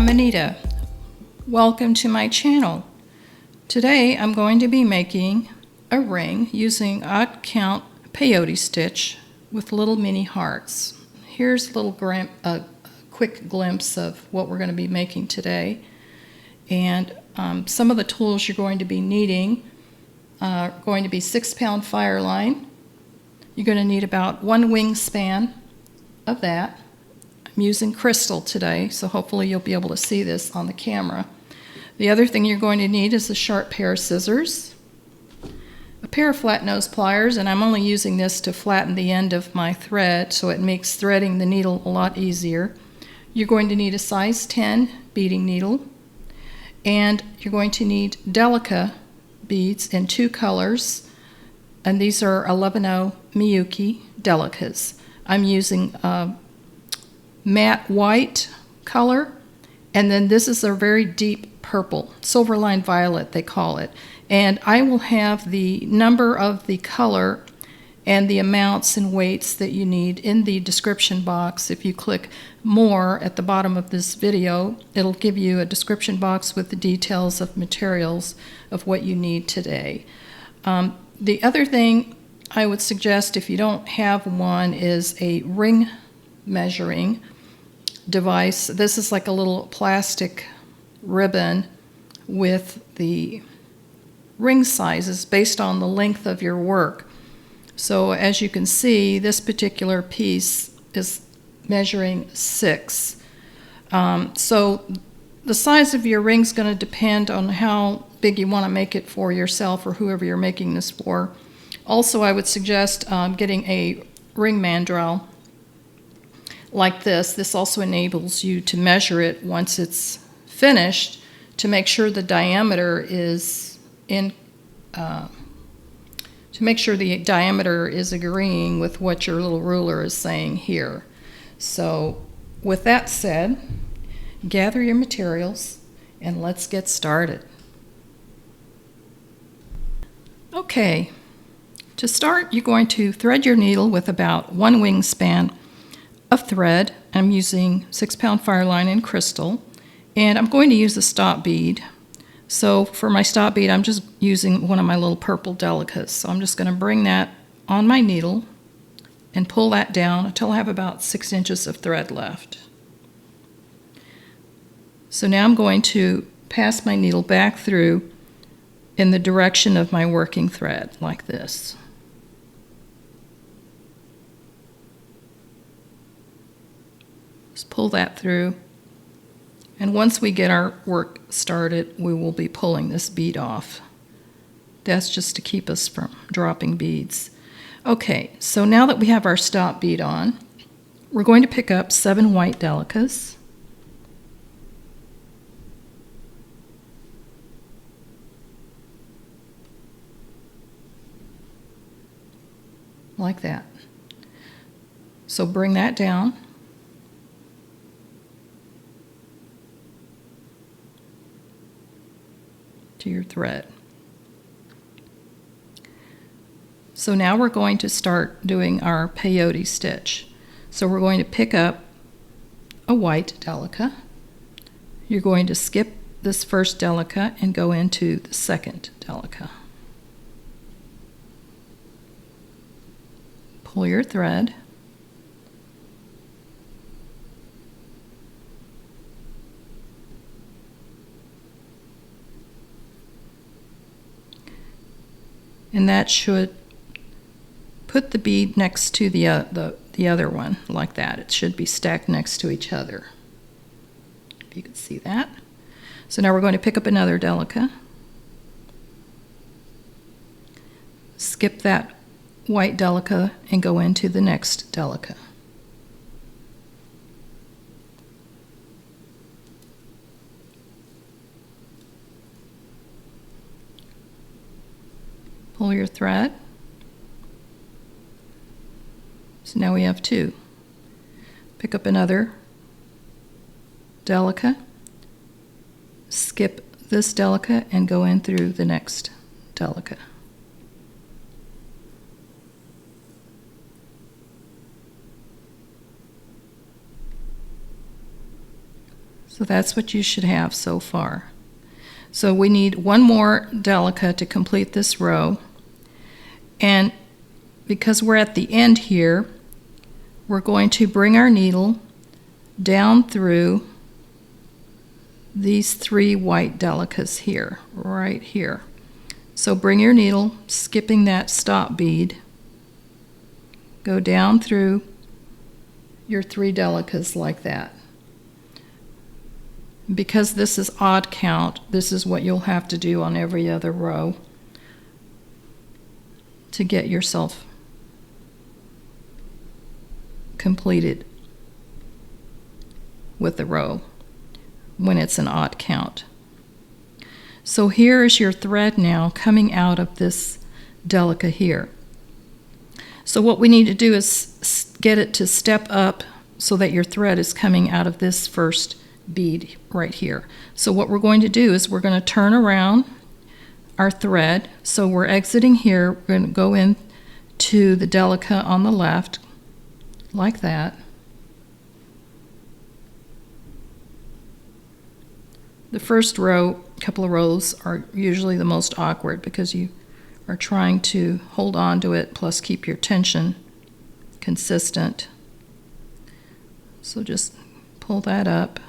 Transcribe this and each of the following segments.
I'm Anita. Welcome to my channel. Today I'm going to be making a ring using odd count peyote stitch with little mini hearts. Here's a quick glimpse of what we're going to be making today. And some of the tools you're going to be needing are going to be 6-pound fireline. You're going to need about 1 wingspan of that. I'm using crystal today, so hopefully you'll be able to see this on the camera. The other thing you're going to need is a sharp pair of scissors, a pair of flat nose pliers, and I'm only using this to flatten the end of my thread so it makes threading the needle a lot easier. You're going to need a size 10 beading needle, and you're going to need delica beads in 2 colors, and these are 11/0 Miyuki delicas. I'm using matte white color, and then this is a very deep purple, silverline violet they call it. And I will have the number of the color and the amounts and weights that you need in the description box. If you click more at the bottom of this video, it'll give you a description box with the details of materials of what you need today. The other thing I would suggest if you don't have one is a ring measuring device. This is like a little plastic ribbon with the ring sizes based on the length of your work. So as you can see, this particular piece is measuring 6. So the size of your ring is going to depend on how big you want to make it for yourself or whoever you're making this for. Also, I would suggest getting a ring mandrel like this. This also enables you to measure it once it's finished to make sure the diameter is agreeing with what your little ruler is saying here. So with that said, gather your materials and let's get started. Okay, to start you're going to thread your needle with about 1 wingspan of thread. I'm using 6-pound fireline in crystal, and I'm going to use a stop bead. So for my stop bead, I'm just using one of my little purple delicas. So I'm just going to bring that on my needle and pull that down until I have about 6 inches of thread left. So now I'm going to pass my needle back through in the direction of my working thread, like this. Just pull that through, and once we get our work started, we will be pulling this bead off. That's just to keep us from dropping beads. Okay, so now that we have our stop bead on, we're going to pick up 7 white delicas. Like that. So bring that down. To your thread. So now we're going to start doing our peyote stitch. So we're going to pick up a white delica. You're going to skip this first delica and go into the second delica. Pull your thread. And that should put the bead next to the other one, like that. It should be stacked next to each other, if you can see that. So now we're going to pick up another delica, skip that white delica and go into the next delica. Pull your thread. So now we have 2. Pick up another delica, skip this delica and go in through the next delica. So that's what you should have so far. So we need one more delica to complete this row. And because we're at the end here, we're going to bring our needle down through these 3 white delicas here, right here. So bring your needle, skipping that stop bead, go down through your 3 delicas like that. Because this is odd count, this is what you'll have to do on every other row to get yourself completed with the row when it's an odd count. So here is your thread now coming out of this delica here. So what we need to do is get it to step up so that your thread is coming out of this first bead right here. So what we're going to do is we're going to turn around our thread. So we're exiting here, we're going to go in to the delica on the left like that. The first row, couple of rows, are usually the most awkward because you are trying to hold on to it plus keep your tension consistent. So just pull that up.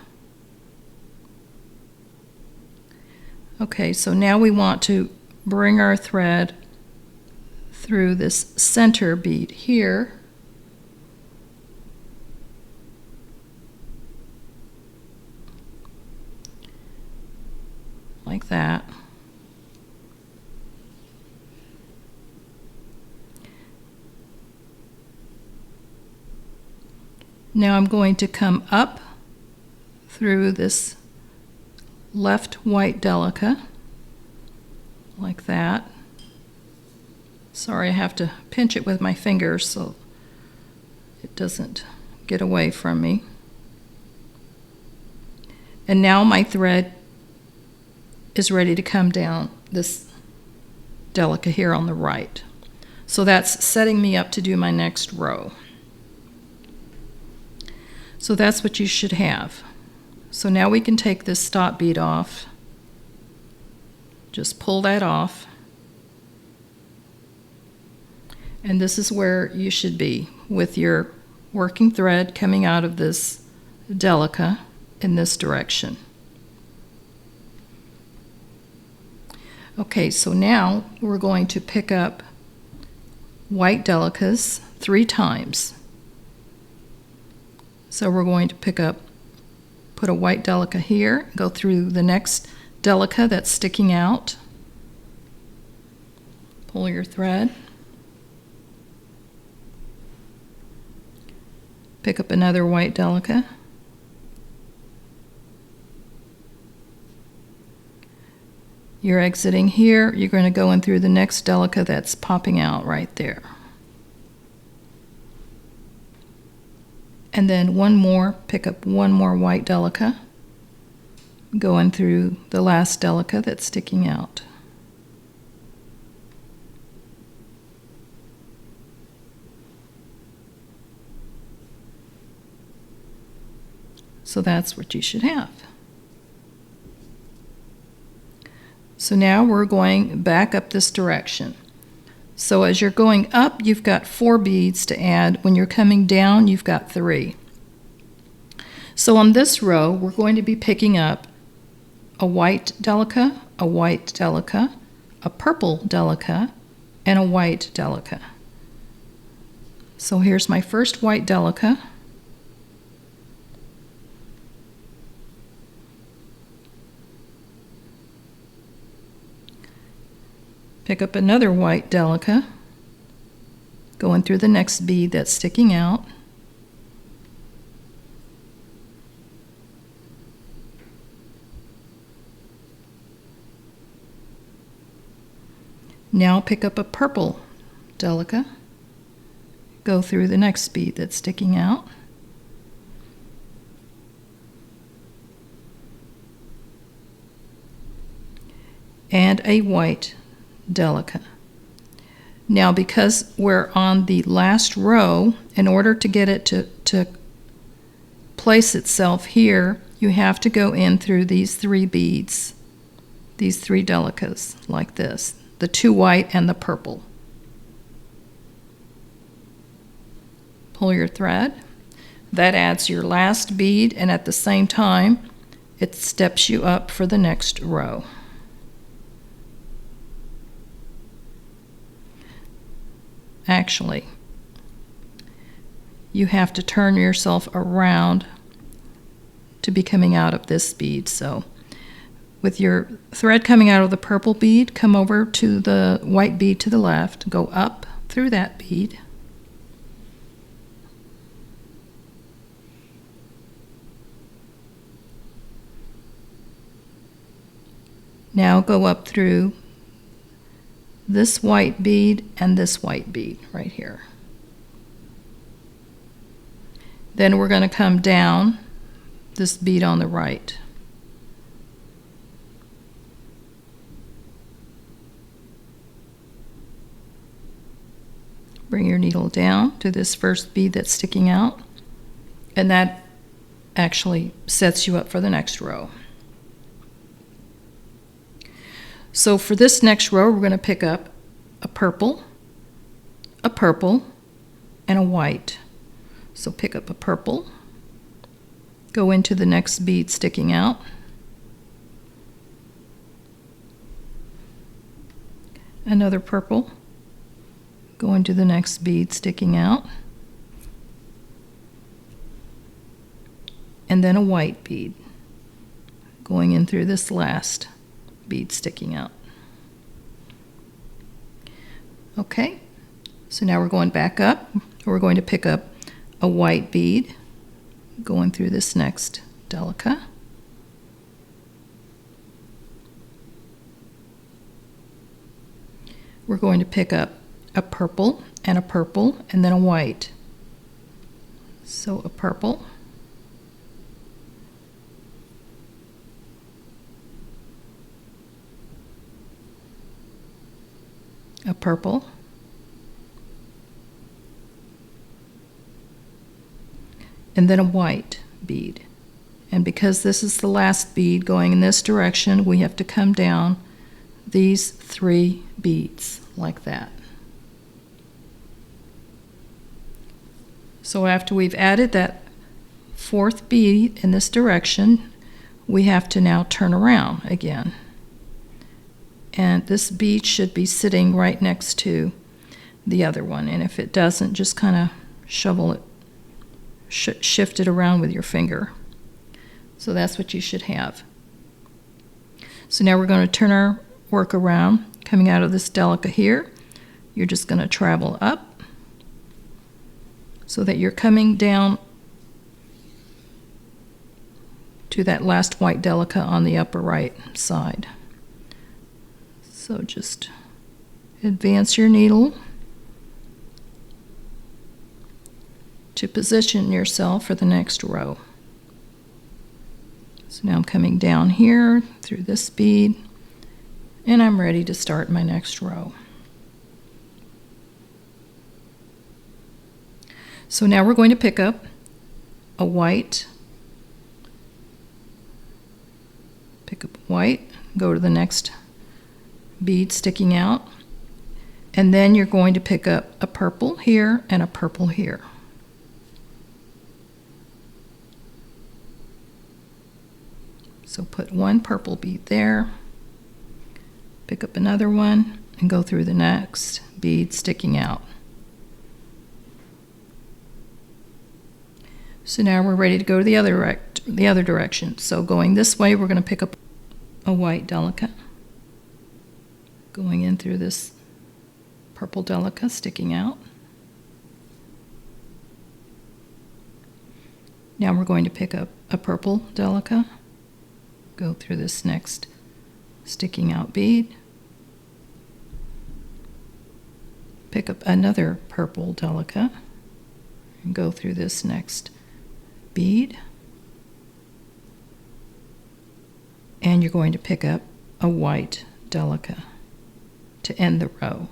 Okay, so now we want to bring our thread through this center bead here. Like that. Now I'm going to come up through this left white delica like that. Sorry, I have to pinch it with my fingers so it doesn't get away from me. And now my thread is ready to come down this delica here on the right. So that's setting me up to do my next row. So that's what you should have. So now we can take this stop bead off. Just pull that off. And this is where you should be with your working thread coming out of this delica in this direction. Okay, so now we're going to pick up white delicas 3 times. So we're going to put a white delica here, go through the next delica that's sticking out, pull your thread, pick up another white delica, you're exiting here, you're going to go in through the next delica that's popping out right there. And then one more, pick up one more white delica, go in through the last delica that's sticking out. So that's what you should have. So now we're going back up this direction. So as you're going up, you've got 4 beads to add. When you're coming down, you've got 3. So on this row, we're going to be picking up a white delica, a purple delica, and a white delica. So here's my first white delica. Pick up another white delica, going through the next bead that's sticking out. Now pick up a purple delica, go through the next bead that's sticking out. And a white delica. Now because we're on the last row, in order to get it to place itself here, you have to go in through these 3 beads, these 3 delicas, like this, the 2 white and the purple. Pull your thread. That adds your last bead, and at the same time, it steps you up for the next row. Actually, you have to turn yourself around to be coming out of this bead. So with your thread coming out of the purple bead, come over to the white bead to the left, go up through that bead, now go up through this white bead and this white bead right here. Then we're going to come down this bead on the right. Bring your needle down to this first bead that's sticking out, and that actually sets you up for the next row. So for this next row, we're going to pick up a purple, and a white. So pick up a purple, go into the next bead sticking out, another purple, go into the next bead sticking out, and then a white bead going in through this last bead sticking out. Okay, so now we're going back up. We're going to pick up a white bead going through this next delica. We're going to pick up a purple, and then a white. So a purple, a purple, and then a white bead. And because this is the last bead going in this direction, we have to come down these 3 beads like that. So after we've added that 4th bead in this direction, we have to now turn around again. And this bead should be sitting right next to the other one. And if it doesn't, just kind of shovel it, shift it around with your finger. So that's what you should have. So now we're going to turn our work around. Coming out of this delica here, you're just going to travel up so that you're coming down to that last white delica on the upper right side. So just advance your needle to position yourself for the next row. So now I'm coming down here through this bead, and I'm ready to start my next row. So now we're going to pick up a white, go to the next bead sticking out, and then you're going to pick up a purple here and a purple here. So put 1 purple bead there, pick up another one, and go through the next bead sticking out. So now we're ready to go to the other direction. So going this way, we're going to pick up a white delica, going in through this purple delica sticking out. Now we're going to pick up a purple delica, go through this next sticking out bead, pick up another purple delica, and go through this next bead, and you're going to pick up a white delica to end the row.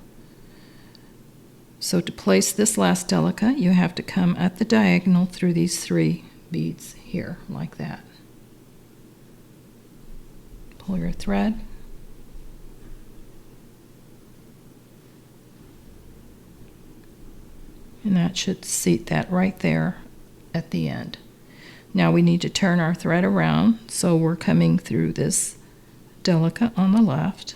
So to place this last delica, you have to come at the diagonal through these 3 beads here, like that. Pull your thread. And that should seat that right there at the end. Now we need to turn our thread around, so we're coming through this delica on the left.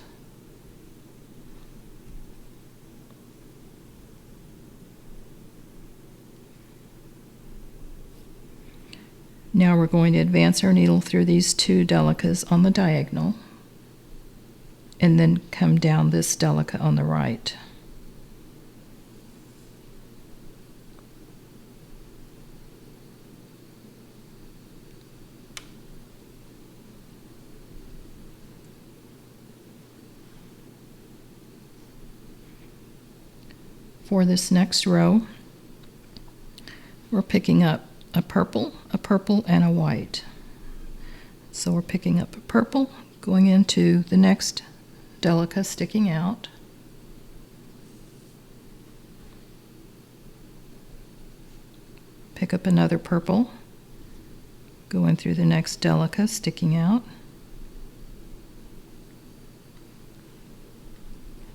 Now we're going to advance our needle through these two delicas on the diagonal and then come down this delica on the right. For this next row, we're picking up a purple, and a white. So we're picking up a purple, going into the next delica sticking out. Pick up another purple, going through the next delica sticking out.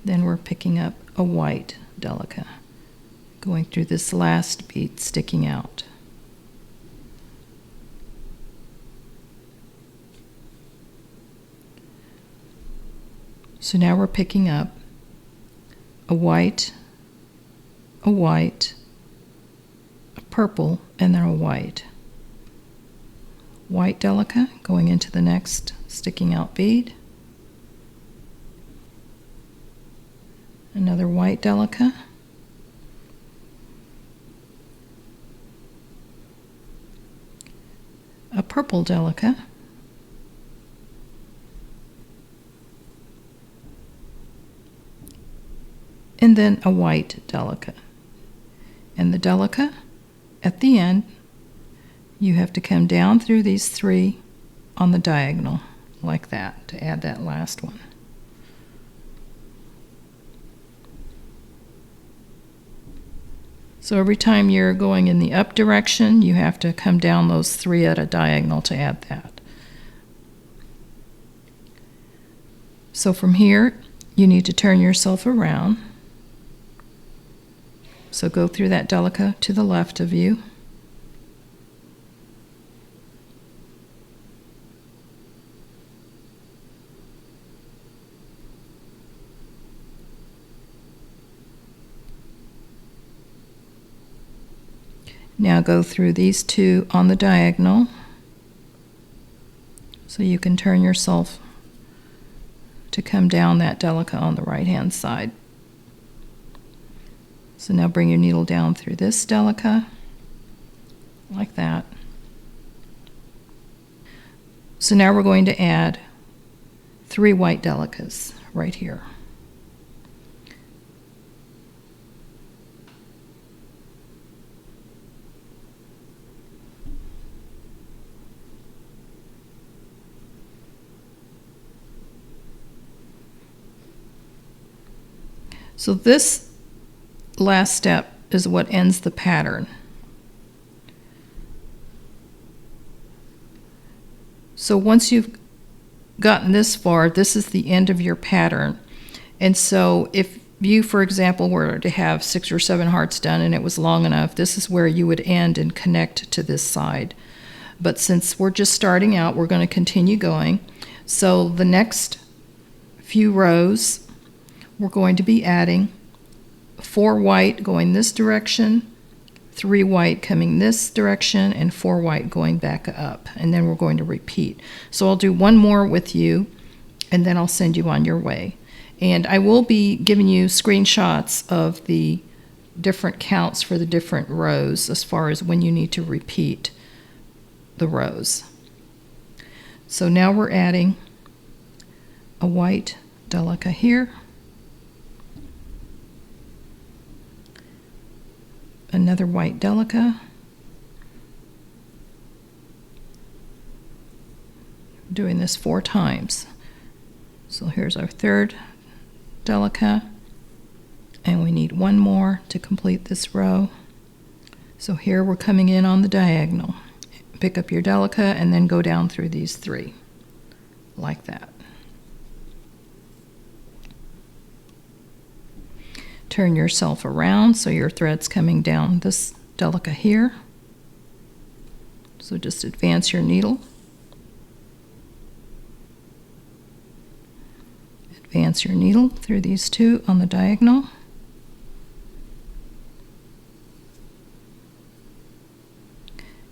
Then we're picking up a white delica, going through this last bead sticking out. So now we're picking up a white, a purple, and then a white. White delica going into the next sticking out bead. Another white delica. A purple delica. And then a white delica. And the delica, at the end, you have to come down through these three on the diagonal, like that, to add that last one. So every time you're going in the up direction, you have to come down those three at a diagonal to add that. So from here, you need to turn yourself around. So go through that delica to the left of you. Now go through these two on the diagonal, so you can turn yourself to come down that delica on the right hand side. So now bring your needle down through this delica, like that. So now we're going to add 3 white delicas right here. So this last step is what ends the pattern. So once you've gotten this far, this is the end of your pattern. And so if you, for example, were to have 6 or 7 hearts done and it was long enough, this is where you would end and connect to this side. But since we're just starting out, we're going to continue going. So the next few rows, we're going to be adding 4 white going this direction, 3 white coming this direction, and 4 white going back up. And then we're going to repeat. So I'll do one more with you, and then I'll send you on your way. And I will be giving you screenshots of the different counts for the different rows as far as when you need to repeat the rows. So now we're adding a white delica here, another white delica, doing this 4 times. So here's our 3rd delica, and we need 1 more to complete this row. So here we're coming in on the diagonal. Pick up your delica and then go down through these 3 like that. Turn yourself around so your thread's coming down this delica here. So just advance your needle. Advance your needle through these two on the diagonal.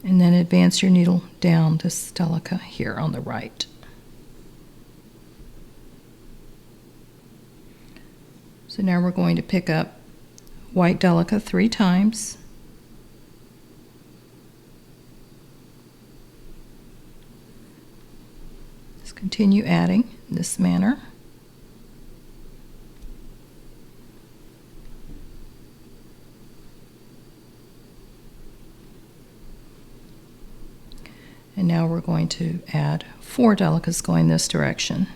And then advance your needle down this delica here on the right. So now we're going to pick up white delica 3 times. Just continue adding in this manner. And now we're going to add 4 delicas going this direction.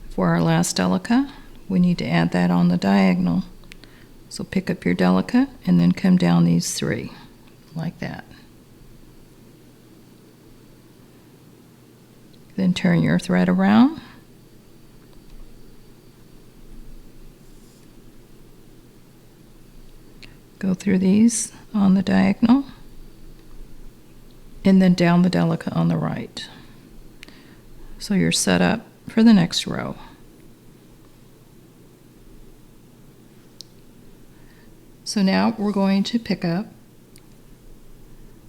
For our last delica, we need to add that on the diagonal. So pick up your delica and then come down these 3, like that. Then turn your thread around. Go through these on the diagonal, and then down the delica on the right. So you're set up for the next row. So now we're going to pick up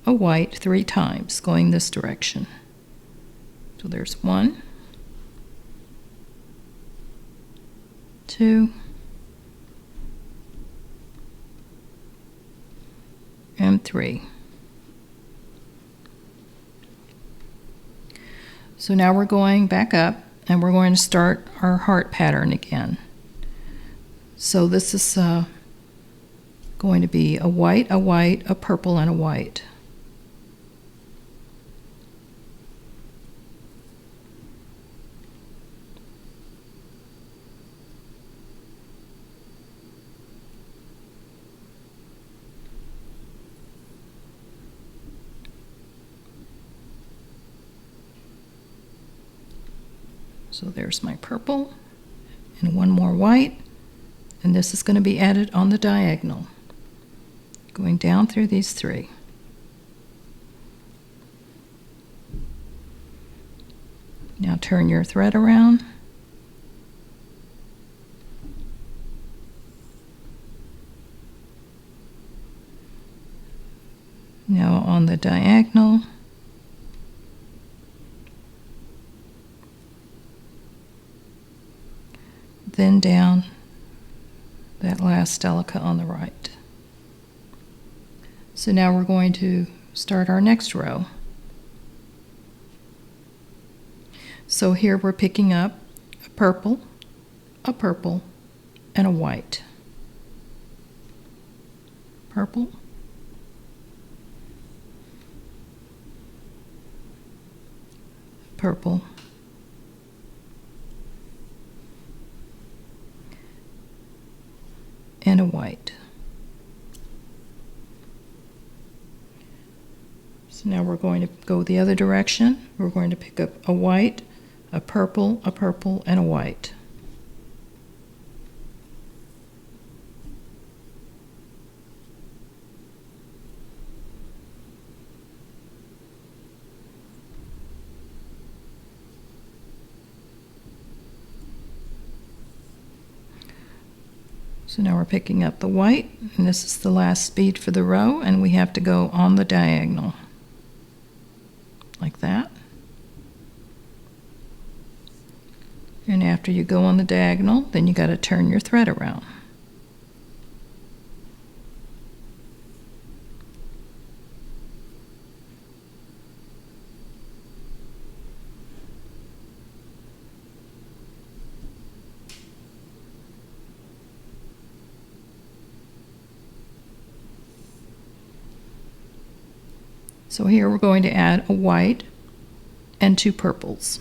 a white 3 times going this direction. So there's 1, 2, and 3. So now we're going back up and we're going to start our heart pattern again. So this is going to be a white, a purple, and a white. So there's my purple and 1 more white, and this is going to be added on the diagonal, going down through these 3. Now turn your thread around. Now on the diagonal, then down that last delica on the right. So now we're going to start our next row. So here we're picking up a purple, and a white. Purple, purple, and a white. So now we're going to go the other direction. We're going to pick up a white, a purple, and a white. So now we're picking up the white, and this is the last bead for the row, and we have to go on the diagonal, like that. And after you go on the diagonal, then you got to turn your thread around. So here we're going to add a white and 2 purples.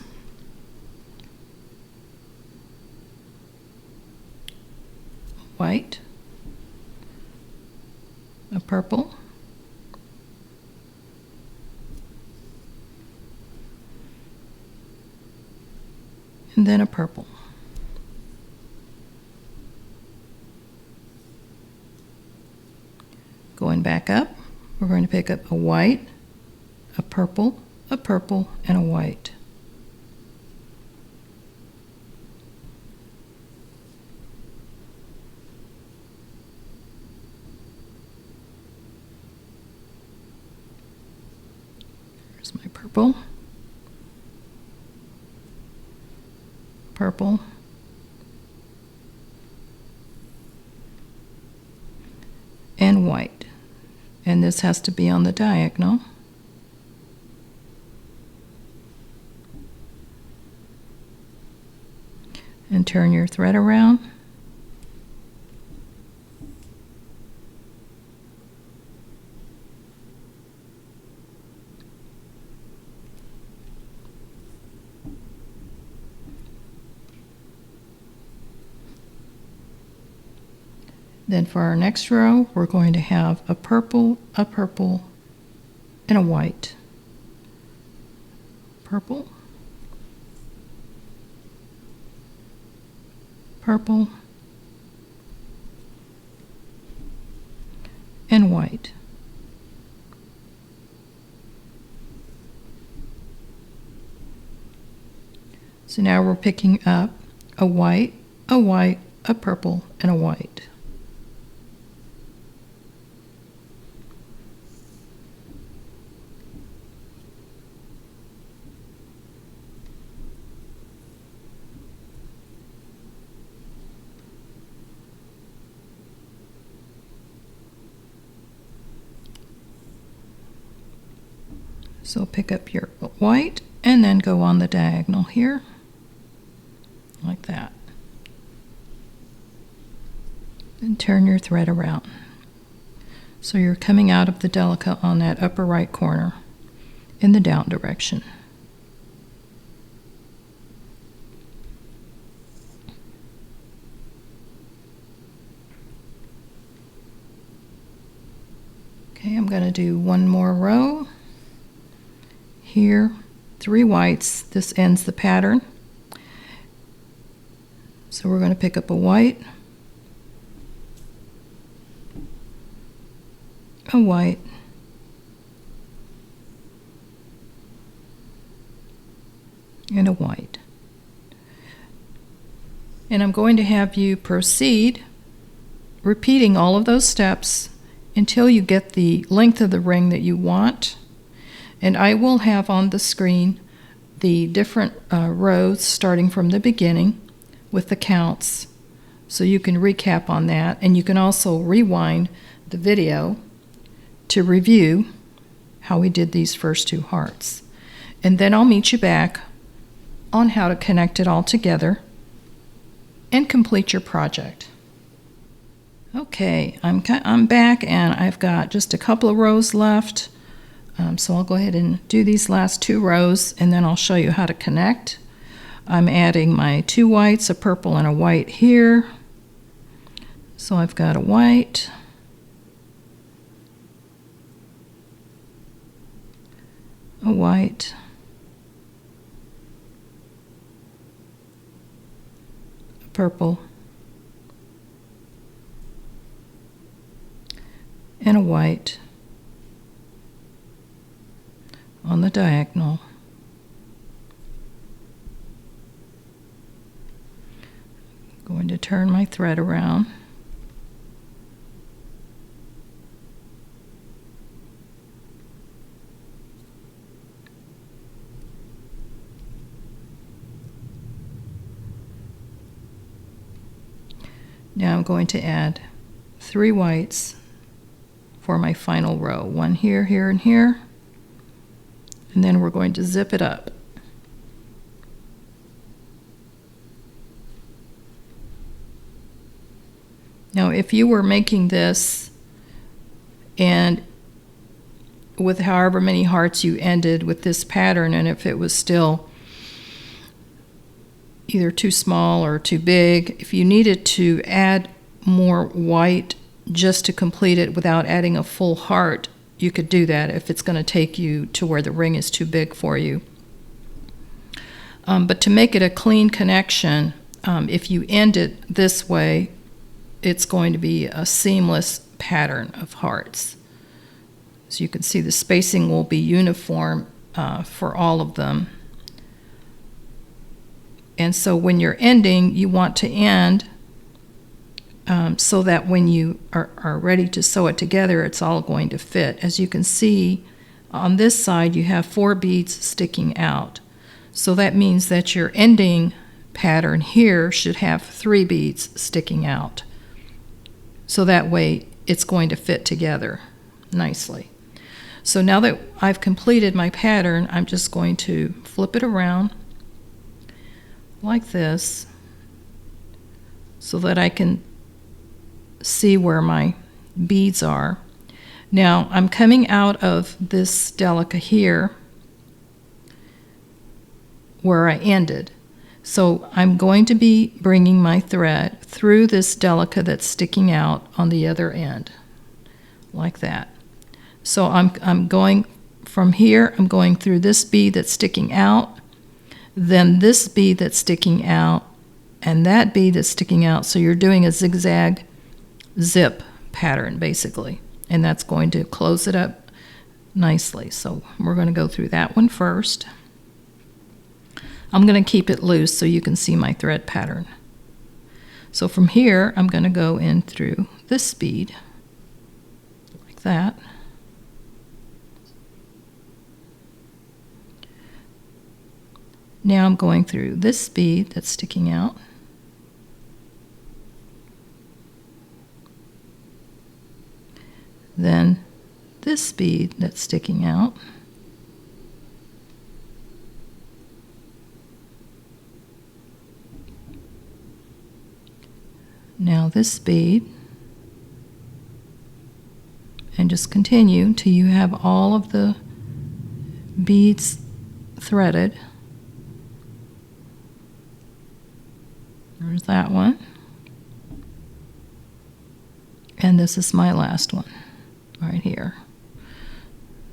White, a purple, and then a purple. Going back up, we're going to pick up a white, a purple, and a white. Here's my purple, purple, and white. And this has to be on the diagonal. And turn your thread around. Then for our next row, we're going to have a purple, and a white. Purple, purple, and white. So now we're picking up a white, a purple, and a white. So pick up your white and then go on the diagonal here, like that. And turn your thread around. So you're coming out of the delica on that upper right corner in the down direction. Okay, I'm going to do one more row. Here, 3 whites. This ends the pattern. So we're going to pick up a white, a white, and a white. And I'm going to have you proceed repeating all of those steps until you get the length of the ring that you want. And I will have on the screen the different rows starting from the beginning with the counts, so you can recap on that, and you can also rewind the video to review how we did these first 2 hearts. And then I'll meet you back on how to connect it all together and complete your project. Okay, I'm back, and I've got just a couple of rows left. So I'll go ahead and do these last 2 rows, and then I'll show you how to connect. I'm adding my 2 whites, a purple and a white here. So I've got a white, a white, a purple, and a white on the diagonal. Going to turn my thread around. Now I'm going to add 3 whites for my final row. 1 here, here, and here. And then we're going to zip it up. Now, if you were making this and with however many hearts you ended with this pattern, and if it was still either too small or too big, if you needed to add more white just to complete it without adding a full heart, you could do that if it's going to take you to where the ring is too big for you. But to make it a clean connection, if you end it this way, it's going to be a seamless pattern of hearts. So you can see the spacing will be uniform for all of them. And so when you're ending, you want to end so that when you are ready to sew it together, it's all going to fit. As you can see, on this side, you have 4 beads sticking out. So that means that your ending pattern here should have 3 beads sticking out. So that way, it's going to fit together nicely. So now that I've completed my pattern, I'm just going to flip it around like this so that I can see where my beads are. Now I'm coming out of this delica here where I ended. So I'm going to be bringing my thread through this delica that's sticking out on the other end, like that. So I'm going from here, I'm going through this bead that's sticking out, then this bead that's sticking out, and that bead that's sticking out. So you're doing a zigzag zip pattern, basically. And that's going to close it up nicely. So we're going to go through that one first. I'm going to keep it loose so you can see my thread pattern. So from here, I'm going to go in through this bead, like that. Now I'm going through this bead that's sticking out. Then this bead that's sticking out. Now this bead. And just continue till you have all of the beads threaded. There's that one. And this is my last one, right here.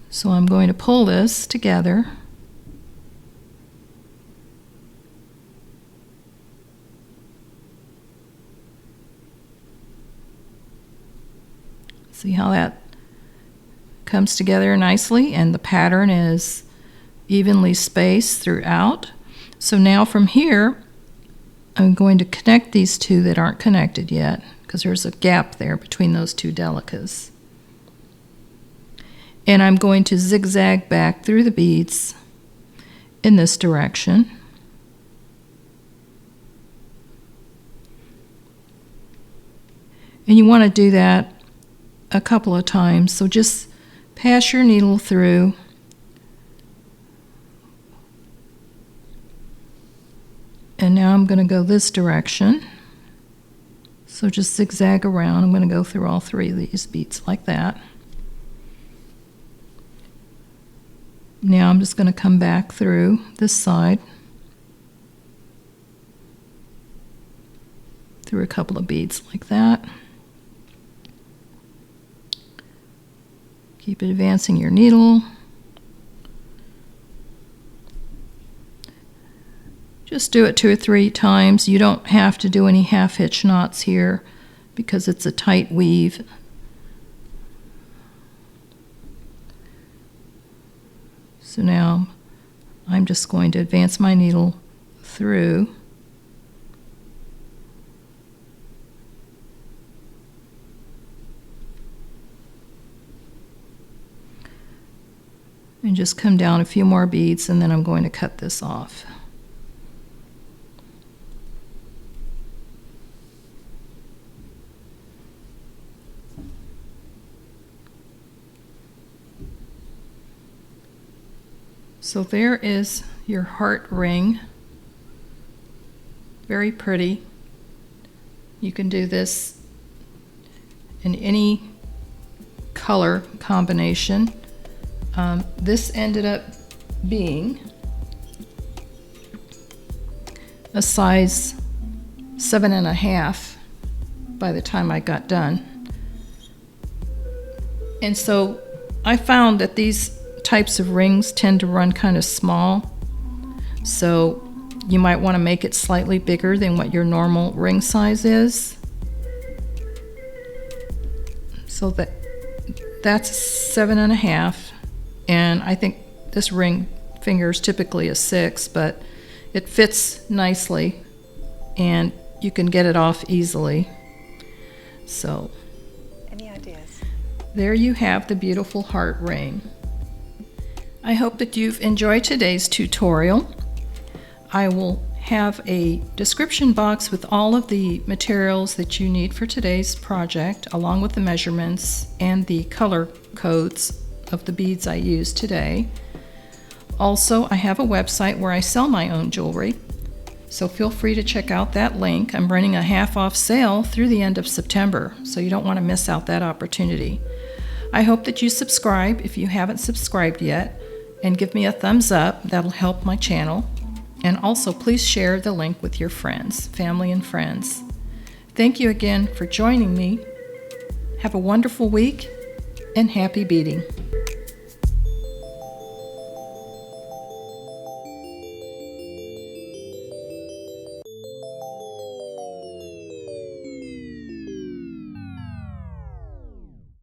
So I'm going to pull this together. See how that comes together nicely, and the pattern is evenly spaced throughout. So now from here, I'm going to connect these two that aren't connected yet, because there's a gap there between those two delicas. And I'm going to zigzag back through the beads in this direction. And you want to do that a couple of times, so just pass your needle through. And now I'm going to go this direction. So just zigzag around. I'm going to go through all 3 of these beads like that. Now I'm just going to come back through this side, through a couple of beads like that. Keep advancing your needle. Just do it 2 or 3 times. You don't have to do any half hitch knots here because it's a tight weave. So now I'm just going to advance my needle through. And just come down a few more beads, and then I'm going to cut this off. So there is your heart ring. Very pretty. You can do this in any color combination. This ended up being a size 7.5 by the time I got done. And so I found that these types of rings tend to run kind of small, so you might want to make it slightly bigger than what your normal ring size is. So that's 7.5, and I think this ring finger is typically a 6, but it fits nicely and you can get it off easily. So any ideas? There you have the beautiful heart ring. I hope that you've enjoyed today's tutorial. I will have a description box with all of the materials that you need for today's project, along with the measurements and the color codes of the beads I used today. Also, I have a website where I sell my own jewelry, so feel free to check out that link. I'm running a half-off sale through the end of September, so you don't want to miss out that opportunity. I hope that you subscribe if you haven't subscribed yet, and give me a thumbs up. That'll help my channel. And also, please share the link with your friends, family and friends. Thank you again for joining me. Have a wonderful week, and happy beading.